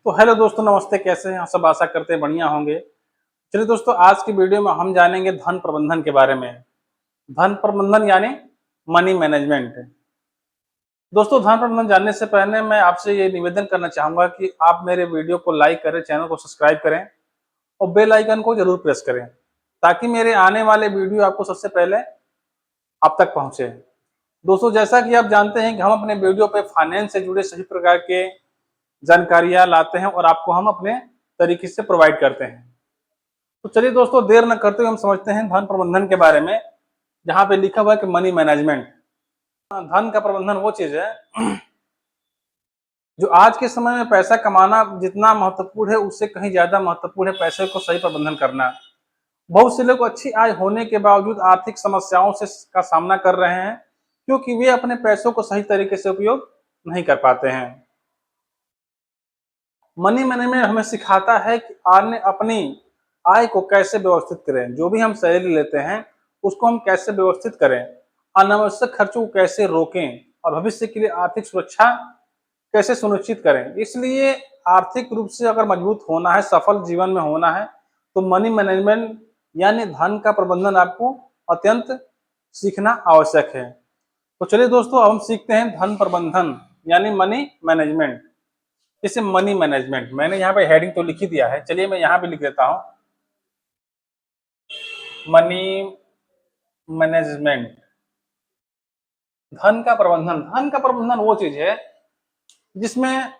तो हेलो दोस्तों, नमस्ते। कैसे हैं सब? आशा करते हैं बढ़िया होंगे। चलिए दोस्तों, आज की वीडियो में हम जानेंगे धन प्रबंधन के बारे में। धन प्रबंधन यानी मनी मैनेजमेंट। दोस्तों, धन प्रबंधन जानने से पहले मैं आपसे ये निवेदन करना चाहूंगा कि आप मेरे वीडियो को लाइक करें, चैनल को सब्सक्राइब करें और बेल आइकन को जरूर प्रेस करें ताकि मेरे आने वाले वीडियो आपको सबसे पहले आप तक पहुंचे। दोस्तों, जैसा कि आप जानते हैं कि हम अपने वीडियो पे फाइनेंस से जुड़े सभी प्रकार के जानकारियां लाते हैं और आपको हम अपने तरीके से प्रोवाइड करते हैं। तो चलिए दोस्तों, देर न करते हुए हम समझते हैं धन प्रबंधन के बारे में, जहां पे लिखा हुआ है कि मनी मैनेजमेंट। धन का प्रबंधन वो चीज है जो आज के समय में पैसा कमाना जितना महत्वपूर्ण है, उससे कहीं ज्यादा महत्वपूर्ण है पैसे को सही प्रबंधन करना। बहुत से लोग अच्छी आय होने के बावजूद आर्थिक समस्याओं से का सामना कर रहे हैं क्योंकि वे अपने पैसों को सही तरीके से उपयोग नहीं कर पाते हैं। मनी मैनेजमेंट हमें सिखाता है कि आपने अपनी आय को कैसे व्यवस्थित करें। जो भी हम सैलरी लेते हैं उसको हम कैसे व्यवस्थित करें, अनावश्यक खर्चों को कैसे रोकें और भविष्य के लिए आर्थिक सुरक्षा कैसे सुनिश्चित करें। इसलिए आर्थिक रूप से अगर मजबूत होना है, सफल जीवन में होना है, तो मनी मैनेजमेंट यानी धन का प्रबंधन आपको अत्यंत सीखना आवश्यक है। तो चलिए दोस्तों, अब हम सीखते हैं धन प्रबंधन यानी मनी मैनेजमेंट। जैसे मनी मैनेजमेंट, मैंने यहाँ पे हेडिंग तो लिख ही दिया है, चलिए मैं यहाँ भी लिख देता हूँ मनी मैनेजमेंट। धन का प्रबंधन, धन का प्रबंधन वो चीज है जिसमें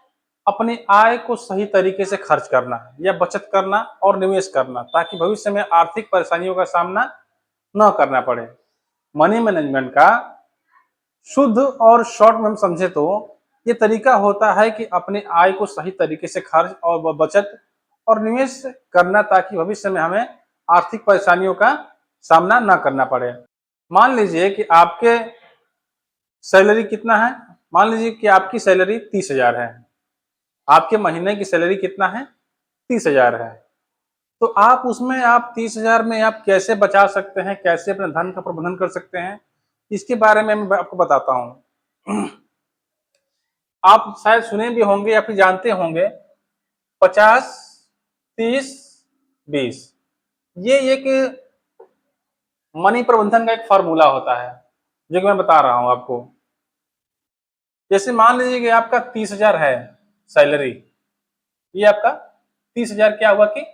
अपनी आय को सही तरीके से खर्च करना या बचत करना और निवेश करना ताकि भविष्य में आर्थिक परेशानियों का सामना न करना पड़े। मनी मैनेजमेंट का शुद्ध और शॉर्ट में हम समझे तो ये तरीका होता है कि अपनी आय को सही तरीके से खर्च और बचत और निवेश करना ताकि भविष्य में हमें आर्थिक परेशानियों का सामना न करना पड़े। मान लीजिए कि आपके सैलरी कितना है, मान लीजिए कि आपकी सैलरी 30,000 है। आपके महीने की सैलरी कितना है? 30,000 है। तो आप उसमें आप 30,000 में आप कैसे बचा सकते हैं, कैसे अपने धन का प्रबंधन कर सकते हैं, इसके बारे में मैं आपको बताता हूं। आप शायद सुने भी होंगे या फिर जानते होंगे 50-30-20। ये एक मनी प्रबंधन का एक फार्मूला होता है जो कि मैं बता रहा हूं आपको। जैसे मान लीजिए कि आपका 30,000 है सैलरी, ये आपका 30,000 क्या हुआ कि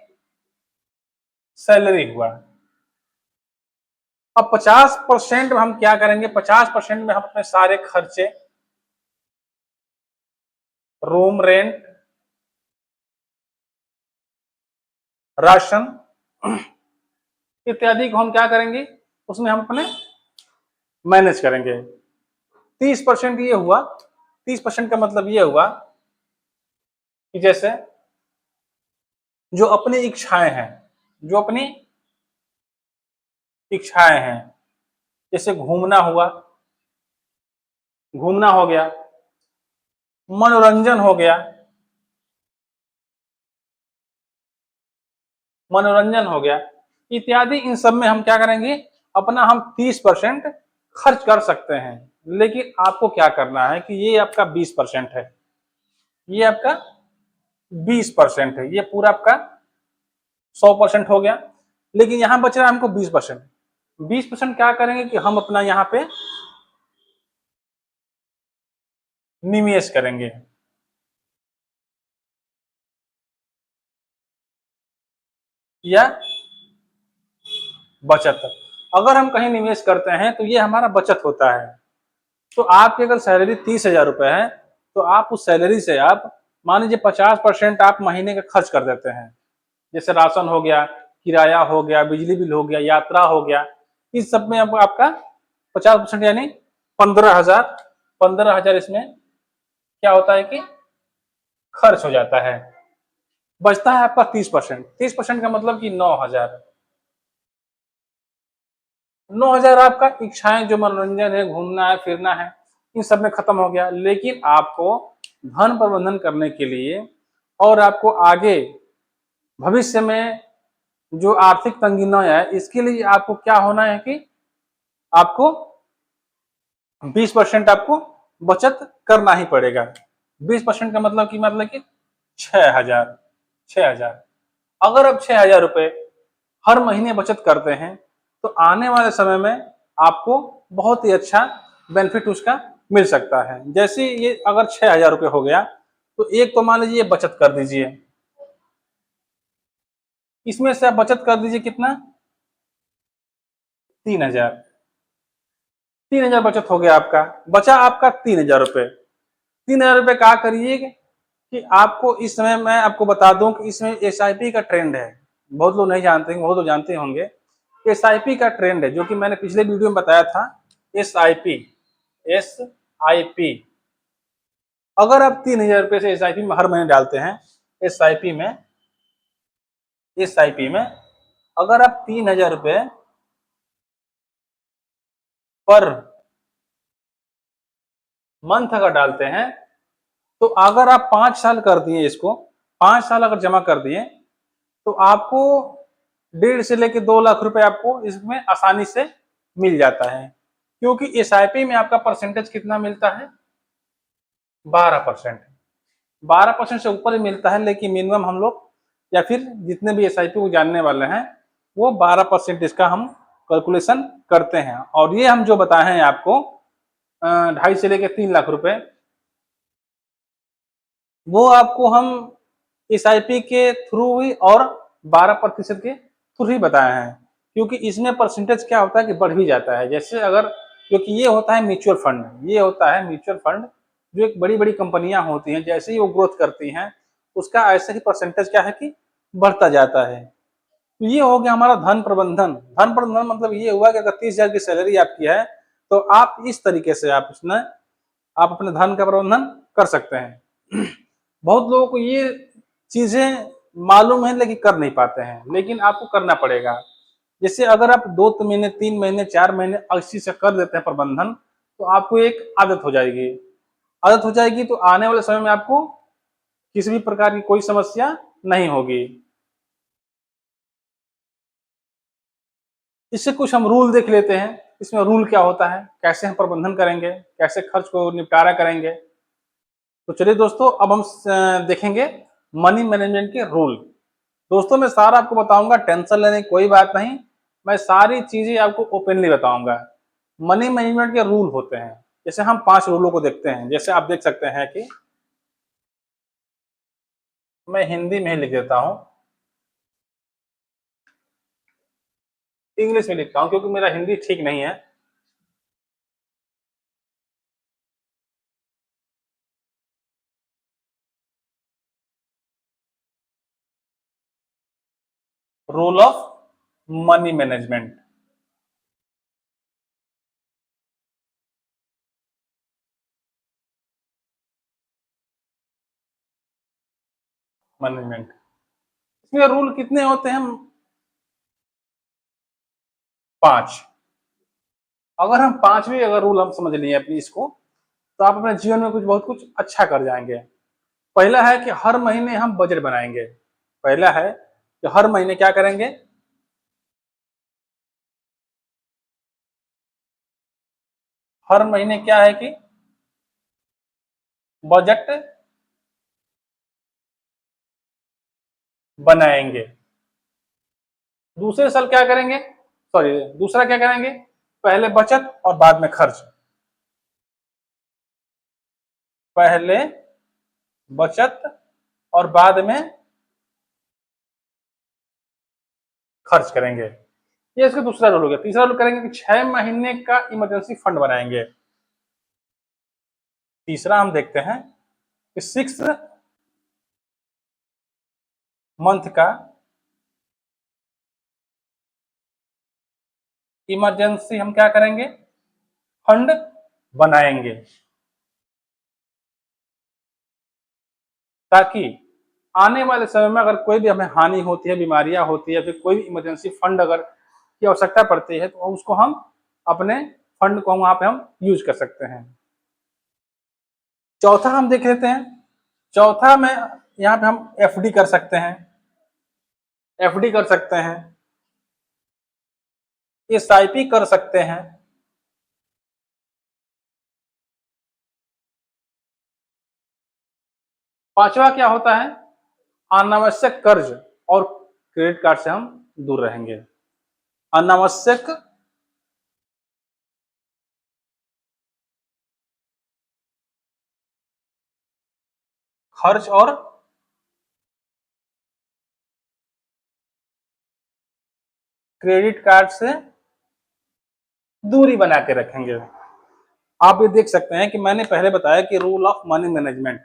सैलरी हुआ। अब 50% में हम क्या करेंगे, 50% में हम अपने सारे खर्चे, रूम रेंट, राशन इत्यादि को हम क्या करेंगे, उसमें हम अपने मैनेज करेंगे। 30% ये हुआ। 30% का मतलब ये हुआ कि जैसे जो अपनी इच्छाएं हैं, जो अपनी इच्छाएं हैं, जैसे घूमना हुआ, घूमना हो गया, मनोरंजन हो गया, मनोरंजन हो गया इत्यादि, इन सब में हम क्या करेंगे, अपना हम 30% खर्च कर सकते हैं। लेकिन आपको क्या करना है कि ये आपका 20% है, ये आपका 20% है, ये पूरा आपका 100% हो गया। लेकिन यहां बच रहा है हमको 20%। 20% क्या करेंगे कि हम अपना यहाँ पे निवेश करेंगे। या बचत, अगर हम कहीं निवेश करते हैं तो ये हमारा बचत होता है। तो आपकी अगर सैलरी 30,000 रुपए है तो आप उस सैलरी से आप मान लीजिए 50% आप महीने का खर्च कर देते हैं। जैसे राशन हो गया, किराया हो गया, बिजली बिल हो गया, यात्रा हो गया, इस सब में अब आपका 50% यानी 15,000, 15,000 इसमें क्या होता है कि खर्च हो जाता है। बचता है आपका 30%। 30% का मतलब कि 9,000। 9,000 आपका इच्छाएं, जो मनोरंजन है, घूमना है, फिरना है, इन सब में खत्म हो गया। लेकिन आपको धन प्रबंधन करने के लिए और आपको आगे भविष्य में जो आर्थिक तंगी न आए, इसके लिए आपको क्या होना है कि आपको 20% आपको बचत करना ही पड़ेगा। 20% का मतलब कि 6,000। 6,000। अगर आप 6,000 रुपए हर महीने बचत करते हैं तो आने वाले समय में आपको बहुत ही अच्छा बेनिफिट उसका मिल सकता है। जैसे ये अगर 6,000 रुपए हो गया तो एक तो मान लीजिए बचत कर दीजिए, इसमें से आप बचत कर दीजिए कितना, 3,000। 3,000 बचत हो गया आपका, बचा आपका 3,000 रुपए। 3,000 रुपए क्या करिए कि आपको इस समय मैं आपको बता दूं कि इसमें एसआईपी का ट्रेंड है। बहुत लोग नहीं जानते हैं, बहुत लोग जानते होंगे। एसआईपी का ट्रेंड है जो कि मैंने पिछले वीडियो में बताया था। एसआईपी, एसआईपी, अगर आप 3,000 रुपए से एसआईपी में हर महीने डालते हैं, एसआईपी में, एसआईपी में अगर आप 3,000 रुपए पर मंथ अगर डालते हैं तो अगर आप 5 साल कर दिए इसको, 5 साल अगर जमा कर दिए तो आपको 1.5 से लेके 2 लाख रुपए आपको इसमें आसानी से मिल जाता है। क्योंकि एसआईपी में आपका परसेंटेज कितना मिलता है, 12%। 12% से ऊपर ही मिलता है, लेकिन मिनिमम हम लोग या फिर जितने भी एसआईपी को जानने वाले हैं वो 12% इसका हम कैलकुलेशन करते हैं। और ये हम जो बताए हैं आपको 2.5 से लेके 3 लाख रुपए, वो आपको हम एसआईपी के थ्रू ही और 12% के थ्रू ही बताए हैं। क्योंकि इसमें परसेंटेज क्या होता है कि बढ़ भी जाता है। जैसे अगर, क्योंकि ये होता है म्यूचुअल फंड, ये होता है म्यूचुअल फंड जो एक बड़ी बड़ी कंपनियां होती हैं, जैसे ही वो ग्रोथ करती हैं उसका ऐसे ही परसेंटेज क्या है कि बढ़ता जाता है। तो ये हो गया हमारा धन प्रबंधन। धन प्रबंधन मतलब ये हुआ कि अगर 30,000 की सैलरी आपकी है तो आप इस तरीके से आप अपने धन का प्रबंधन कर सकते हैं। बहुत लोगों को ये चीजें मालूम है लेकिन कर नहीं पाते हैं, लेकिन आपको करना पड़ेगा। जैसे अगर आप 2 महीने, 3 महीने, 4 महीने इसी से कर देते हैं प्रबंधन तो आपको एक आदत हो जाएगी। आदत हो जाएगी तो आने वाले समय में आपको किसी भी प्रकार की कोई समस्या नहीं होगी। इससे कुछ हम रूल देख लेते हैं, इसमें रूल क्या होता है, कैसे हम प्रबंधन करेंगे, कैसे खर्च को निपटारा करेंगे। तो चलिए दोस्तों, अब हम देखेंगे मनी मैनेजमेंट के रूल। दोस्तों मैं सारा आपको बताऊंगा, टेंशन लेने की कोई बात नहीं, मैं सारी चीजें आपको ओपनली बताऊंगा। मनी मैनेजमेंट के रूल होते हैं। जैसे हम 5 रूलों को देखते हैं। जैसे आप देख सकते हैं कि मैं हिंदी में ही लिख देता हूं, इंग्लिश में लिखता हूं क्योंकि मेरा हिंदी ठीक नहीं है। Rule of money management. Management, इसमें रूल कितने होते हैं, 5। अगर हम 5वीं अगर रूल हम समझ लिए अपनी इसको, तो आप अपने जीवन में बहुत कुछ अच्छा कर जाएंगे। पहला है कि हर महीने हम बजट बनाएंगे। पहला है कि हर महीने क्या करेंगे, हर महीने क्या है कि बजट बनाएंगे। दूसरे साल क्या करेंगे, सॉरी दूसरा क्या करेंगे, पहले बचत और बाद में खर्च। पहले बचत और बाद में खर्च करेंगे। ये इसका दूसरा रूल हो गया। तीसरा रूल करेंगे कि 6 महीने का इमरजेंसी फंड बनाएंगे। तीसरा हम देखते हैं कि 6 मंथ का इमरजेंसी हम क्या करेंगे, फंड बनाएंगे, ताकि आने वाले समय में अगर कोई भी हमें हानि होती है, बीमारियां होती है, फिर कोई भी इमरजेंसी फंड अगर की आवश्यकता पड़ती है तो उसको हम अपने फंड को वहां पे हम यूज कर सकते हैं। चौथा हम देख लेते हैं। चौथा में यहाँ पे हम एफडी कर सकते हैं, एफडी कर सकते हैं, एसआईपी कर सकते हैं। पांचवा क्या होता है, अनावश्यक कर्ज और क्रेडिट कार्ड से हम दूर रहेंगे। अनावश्यक खर्च और क्रेडिट कार्ड से दूरी बना के रखेंगे। आप ये देख सकते हैं कि मैंने पहले बताया कि रूल ऑफ मनी मैनेजमेंट,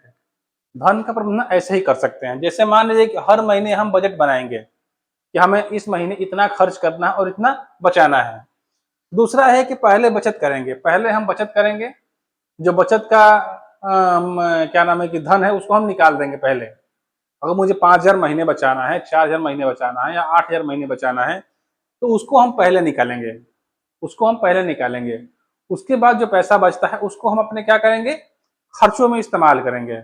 धन का प्रबंधन ऐसे ही कर सकते हैं। जैसे मान लीजिए कि हर महीने हम बजट बनाएंगे कि हमें इस महीने इतना खर्च करना है और इतना बचाना है। दूसरा है कि पहले बचत करेंगे, पहले हम बचत करेंगे, जो बचत का क्या नाम है कि धन है उसको हम निकाल देंगे पहले। अगर मुझे 5,000 महीने बचाना है, 4,000 महीने बचाना है या 8,000 महीने बचाना है, तो उसको हम पहले निकालेंगे, उसको हम पहले निकालेंगे। उसके बाद जो पैसा बचता है उसको हम अपने क्या करेंगे, खर्चों में इस्तेमाल करेंगे,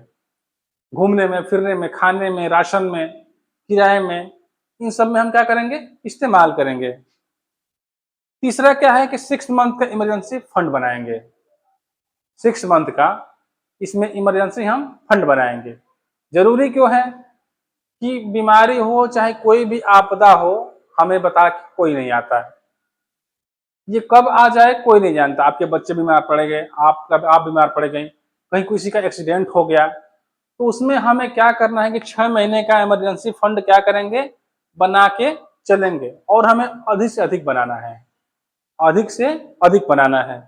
घूमने में, फिरने में, खाने में, राशन में, किराए में, इन सब में हम क्या करेंगे, इस्तेमाल करेंगे। तीसरा क्या है कि 6 मंथ का इमरजेंसी फंड बनाएंगे। 6 मंथ का इसमें इमरजेंसी हम फंड बनाएंगे। जरूरी क्यों है कि बीमारी हो चाहे कोई भी आपदा हो, हमें बता के कोई नहीं आता है। ये कब आ जाए कोई नहीं जानता। आपके बच्चे बीमार पड़ गए, आप बीमार पड़ गई, कहीं किसी का एक्सीडेंट हो गया, तो उसमें हमें क्या करना है कि 6 महीने का इमरजेंसी फंड क्या करेंगे, बना के चलेंगे। और हमें अधिक से अधिक बनाना है, अधिक से अधिक बनाना है।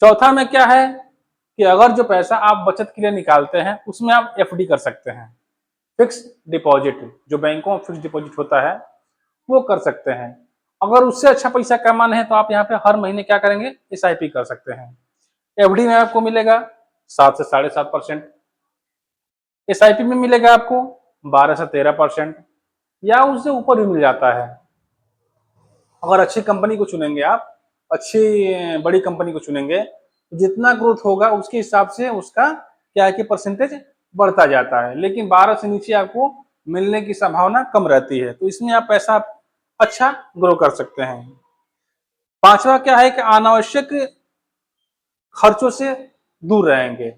चौथा में क्या है कि अगर जो पैसा आप बचत के लिए निकालते हैं उसमें आप एफडी कर सकते हैं, फिक्स डिपॉजिट, जो बैंकों में फिक्स डिपॉजिट होता है वो कर सकते हैं। अगर उससे अच्छा पैसा कमाना है तो आप यहाँ पे हर महीने क्या करेंगे, एसआईपी कर सकते हैं। एफडी में आपको मिलेगा 7 से 7.5%, एसआईपी में मिलेगा आपको 12 से 13%, या उससे ऊपर भी मिल जाता है। अगर अच्छी कंपनी को चुनेंगे आप, अच्छी बड़ी कंपनी को चुनेंगे, तो जितना ग्रोथ होगा उसके हिसाब से उसका क्या है कि परसेंटेज बढ़ता जाता है। लेकिन 12 से नीचे आपको मिलने की संभावना कम रहती है, तो इसमें आप पैसा अच्छा ग्रो कर सकते हैं। पांचवा क्या है कि अनावश्यक खर्चों से दूर रहेंगे।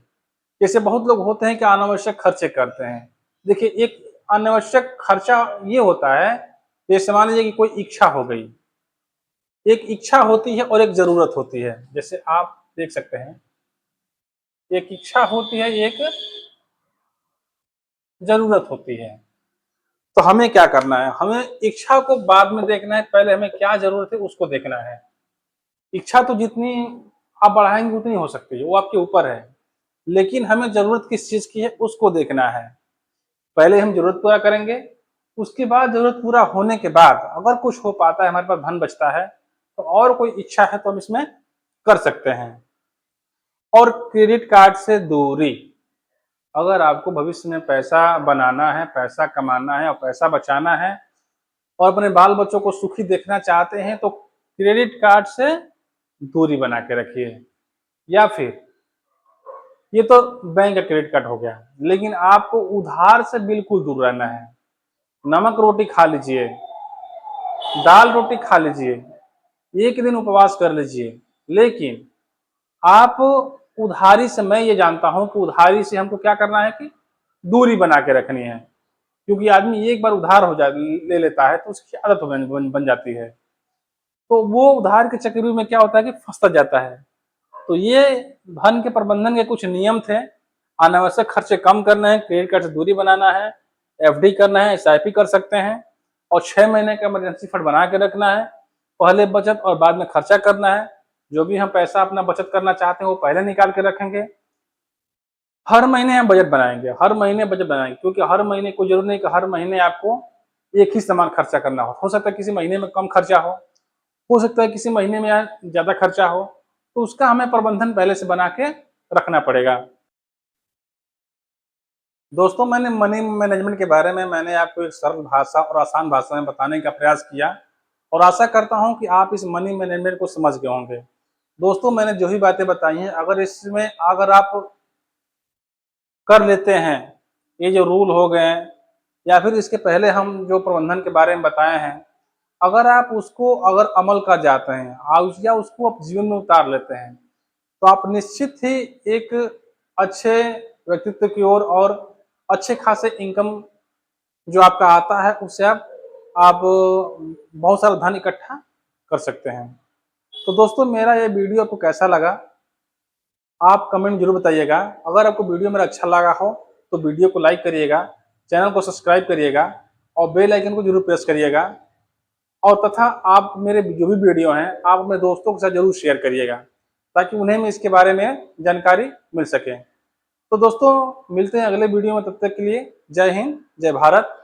जैसे बहुत लोग होते हैं कि अनावश्यक खर्चे करते हैं। देखिए, एक अनावश्यक खर्चा ये होता है, जैसे मान लीजिए कि कोई इच्छा हो गई, एक इच्छा होती है और एक जरूरत होती है। जैसे आप देख सकते हैं, एक इच्छा होती है, एक जरूरत होती है। तो हमें क्या करना है, हमें इच्छा को बाद में देखना है, पहले हमें क्या जरूरत है उसको देखना है। इच्छा तो जितनी आप बढ़ाएंगे उतनी हो सकती है, वो आपके ऊपर है। लेकिन हमें जरूरत किस चीज की है उसको देखना है। पहले हम जरूरत पूरा करेंगे, उसके बाद जरूरत पूरा होने के बाद अगर कुछ हो पाता है, हमारे पास धन बचता है, तो और कोई इच्छा है तो हम इसमें कर सकते हैं। और क्रेडिट कार्ड से दूरी, अगर आपको भविष्य में पैसा बनाना है, पैसा कमाना है और पैसा बचाना है और अपने बाल बच्चों को सुखी देखना चाहते हैं, तो क्रेडिट कार्ड से दूरी बना के रखिए। या फिर ये तो बैंक का क्रेडिट कार्ड हो गया, लेकिन आपको उधार से बिल्कुल दूर रहना है। नमक रोटी खा लीजिए, दाल रोटी खा लीजिए, एक दिन उपवास कर लीजिए, लेकिन आप उधारी से, मैं ये जानता हूं कि उधारी से हमको क्या करना है कि दूरी बना के रखनी है। क्योंकि आदमी एक बार उधार हो जा ले लेता है तो उसकी आदत बन जाती है, तो वो उधार के चक्रव्यूह में क्या होता है कि फंसता जाता है। तो ये धन के प्रबंधन के कुछ नियम थे। अनावश्यक खर्चे कम करने हैं, क्रेडिट कार्ड से दूरी बनाना है, एफडी करना है, एसआईपी कर सकते हैं, और 6 महीने का इमरजेंसी फंड बना के रखना है। पहले बचत और बाद में खर्चा करना है। जो भी हम पैसा अपना बचत करना चाहते हैं वो पहले निकाल के रखेंगे। हर महीने हम बजट बनाएंगे, हर महीने बजट बनाएंगे, क्योंकि हर महीने कोई जरूरी नहीं कि हर महीने आपको एक ही समान खर्चा करना हो सकता है किसी महीने में कम खर्चा हो सकता है किसी महीने में ज्यादा खर्चा हो, तो उसका हमें प्रबंधन पहले से बना के रखना पड़ेगा। दोस्तों, मैंने मनी मैनेजमेंट के बारे में मैंने आपको एक सरल भाषा और आसान भाषा में बताने का प्रयास किया, और आशा करता हूं कि आप इस मनी मैनेजमेंट को समझ गए होंगे। दोस्तों, मैंने जो भी बातें बताई हैं, अगर आप कर लेते हैं, ये जो रूल हो गए हैं या फिर इसके पहले हम जो प्रबंधन के बारे में बताए हैं, अगर आप उसको अगर अमल कर जाते हैं या उसको आप जीवन में उतार लेते हैं, तो आप निश्चित ही एक अच्छे व्यक्तित्व की ओर और अच्छे खासे इनकम जो आपका आता है उससे आप बहुत सारा धन इकट्ठा कर सकते हैं। तो दोस्तों मेरा ये वीडियो आपको कैसा लगा आप कमेंट जरूर बताइएगा। अगर आपको वीडियो मेरा अच्छा लगा हो तो वीडियो को लाइक करिएगा, चैनल को सब्सक्राइब करिएगा और बेल आइकन को जरूर प्रेस करिएगा। और तथा आप मेरे जो भी वीडियो हैं आप अपने दोस्तों के साथ जरूर शेयर करिएगा ताकि उन्हें भी इसके बारे में जानकारी मिल सके। तो दोस्तों मिलते हैं अगले वीडियो में, तब तक के लिए जय हिंद, जय भारत।